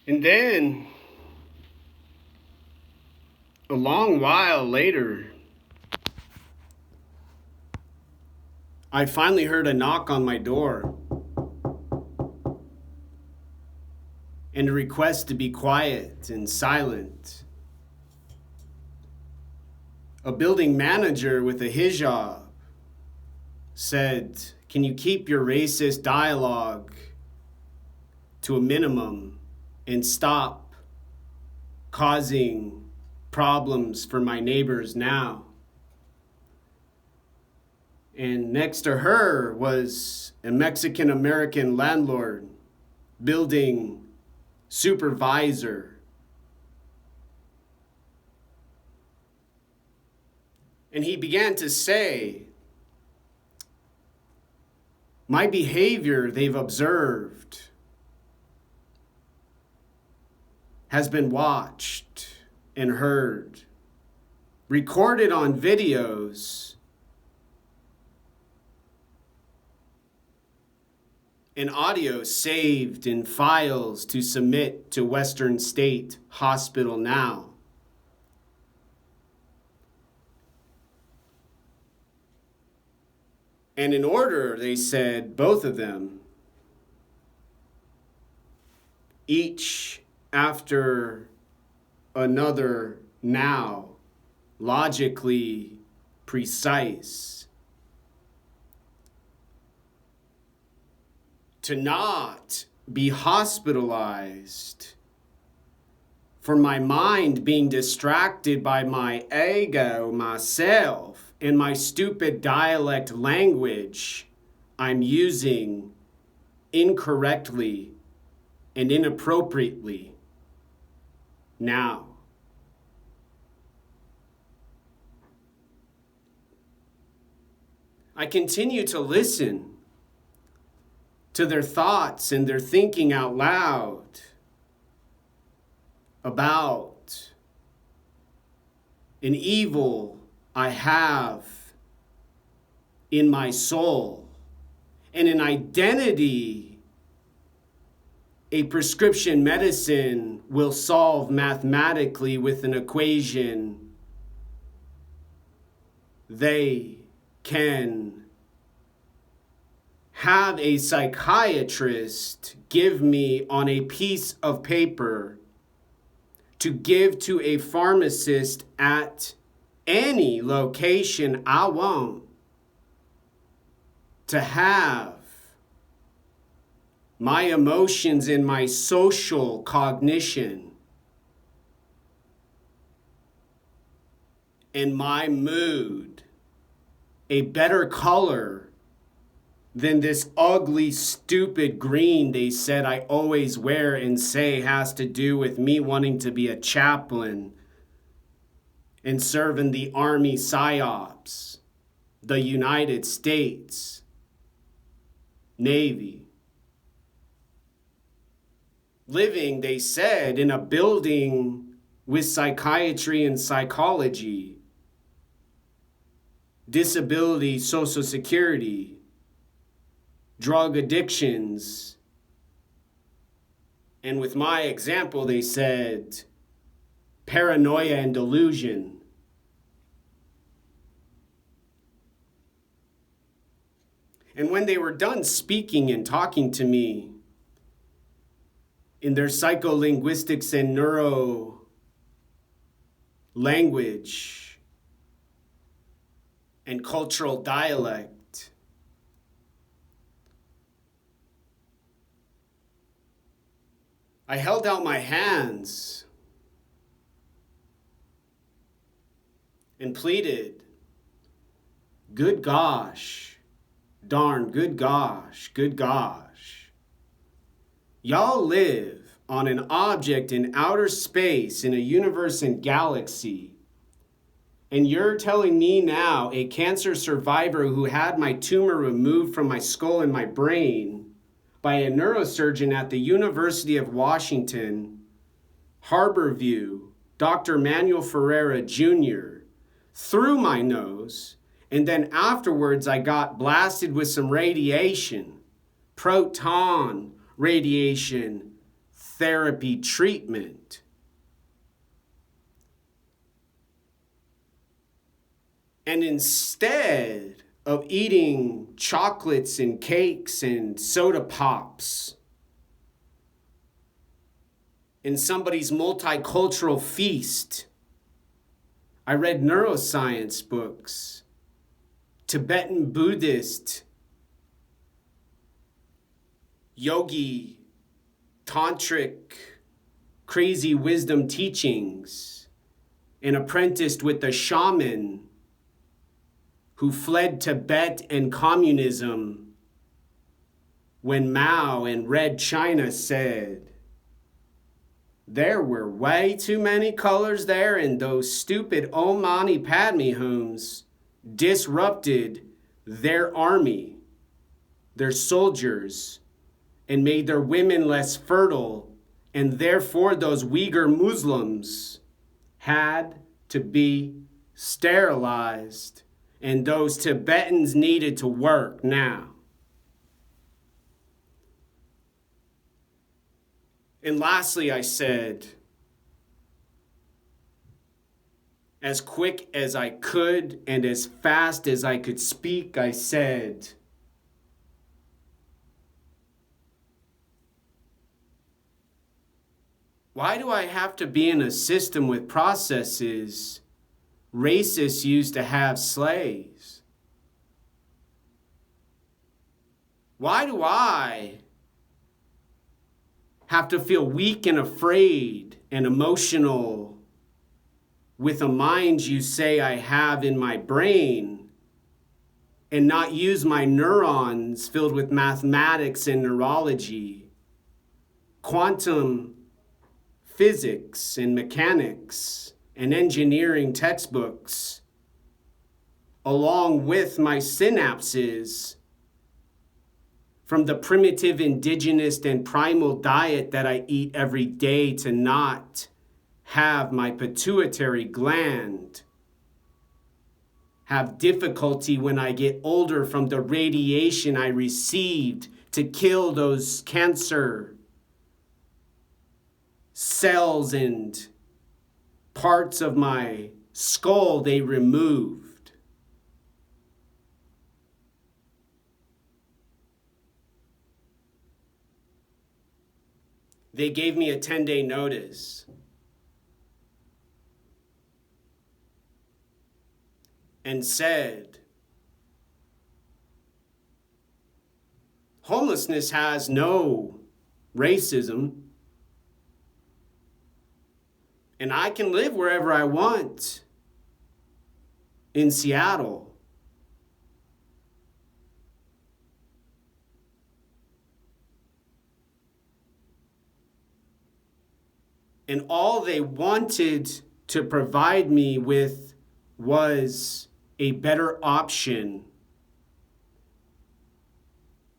And then, a long while later, I finally heard a knock on my door and a request to be quiet and silent. A building manager with a hijab said, "Can you keep your racist dialogue to a minimum and stop causing problems for my neighbors now?" And next to her was a Mexican-American landlord, building supervisor. And he began to say, "My behavior they've observed has been watched and heard, recorded on videos, and audio saved in files to submit to Western State Hospital now." And in order, they said, both of them, each after another now, logically precise, to not be hospitalized for my mind being distracted by my ego, myself, and my stupid dialect language I'm using incorrectly and inappropriately now. I continue to listen to their thoughts and their thinking out loud about an evil I have in my soul and an identity a prescription medicine will solve mathematically with an equation. They can have a psychiatrist give me on a piece of paper to give to a pharmacist at any location I want, to have my emotions and my social cognition and my mood a better color than this ugly, stupid green they said I always wear and say has to do with me wanting to be a chaplain and serve in the Army PSYOPs, the United States Navy. Living, they said, in a building with psychiatry and psychology, disability, social security, drug addictions. And with my example, they said, paranoia and delusion. And when they were done speaking and talking to me in their psycholinguistics and neuro language and cultural dialect, I held out my hands and pleaded, "Good gosh, darn good gosh, good gosh. Y'all live on an object in outer space, in a universe and galaxy, and you're telling me now, a cancer survivor who had my tumor removed from my skull and my brain by a neurosurgeon at the University of Washington, Harborview, Dr. Manuel Ferreira Jr., through my nose, and then afterwards I got blasted with some radiation, proton radiation, therapy treatment. And instead of eating chocolates and cakes and soda pops in somebody's multicultural feast, I read neuroscience books, Tibetan Buddhist, yogi, tantric, crazy wisdom teachings, and apprenticed with the shaman who fled Tibet and communism when Mao and Red China said, there were way too many colors there, and those stupid Om Mani Padme Hums disrupted their army, their soldiers, and made their women less fertile, and therefore those Uyghur Muslims had to be sterilized, and those Tibetans needed to work now. And lastly, I said, as quick as I could and as fast as I could speak, I said, why do I have to be in a system with processes racists used to have slaves? Why do I have to feel weak and afraid and emotional with a mind you say I have in my brain and not use my neurons filled with mathematics and neurology, quantum physics and mechanics and engineering textbooks, along with my synapses from the primitive, indigenous, and primal diet that I eat every day to not have my pituitary gland have difficulty when I get older from the radiation I received to kill those cancer cells and parts of my skull they removed. They gave me a 10-day notice. And said, homelessness has no racism, and I can live wherever I want in Seattle. And all they wanted to provide me with was a better option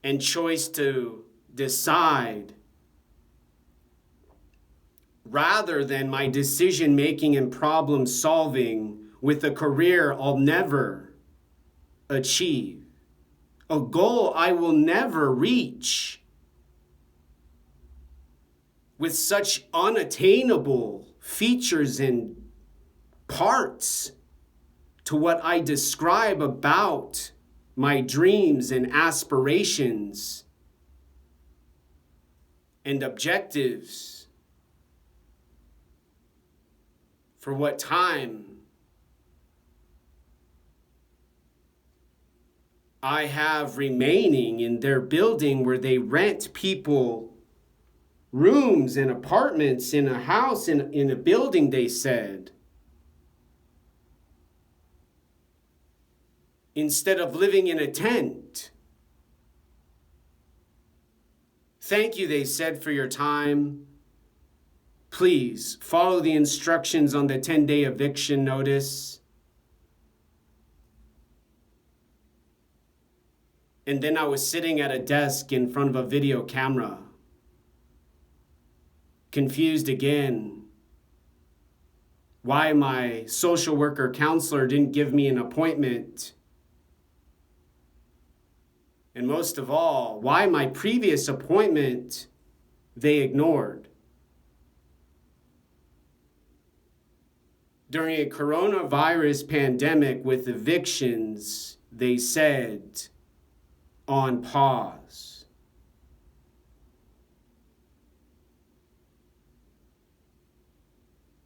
and choice to decide, rather than my decision making and problem solving with a career I'll never achieve, a goal I will never reach, with such unattainable features and parts to what I describe about my dreams and aspirations and objectives for what time I have remaining in their building where they rent people rooms and apartments in a house, in a building, they said, instead of living in a tent. Thank you, they said, for your time. Please follow the instructions on the 10-day eviction notice. And then I was sitting at a desk in front of a video camera, confused again why my social worker counselor didn't give me an appointment. And most of all, why my previous appointment they ignored. During a coronavirus pandemic with evictions, they said, on pause.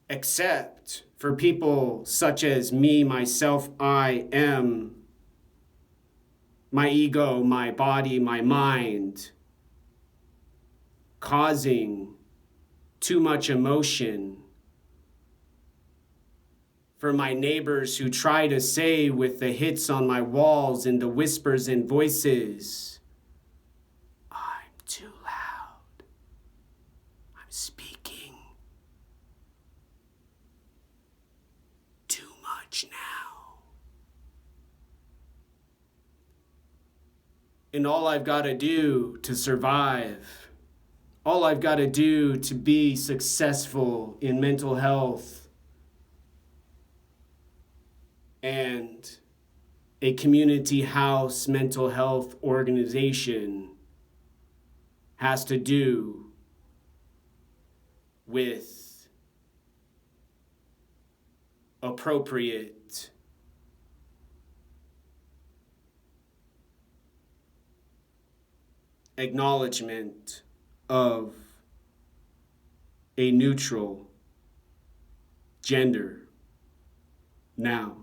Except for people such as me, myself, I am, my ego, my body, my mind, causing too much emotion. For my neighbors who try to say with the hits on my walls and the whispers and voices, I'm too loud. I'm speaking too much now. And all I've got to do to survive, all I've got to do to be successful in mental health and a community house mental health organization has to do with appropriate acknowledgement of a neutral gender now.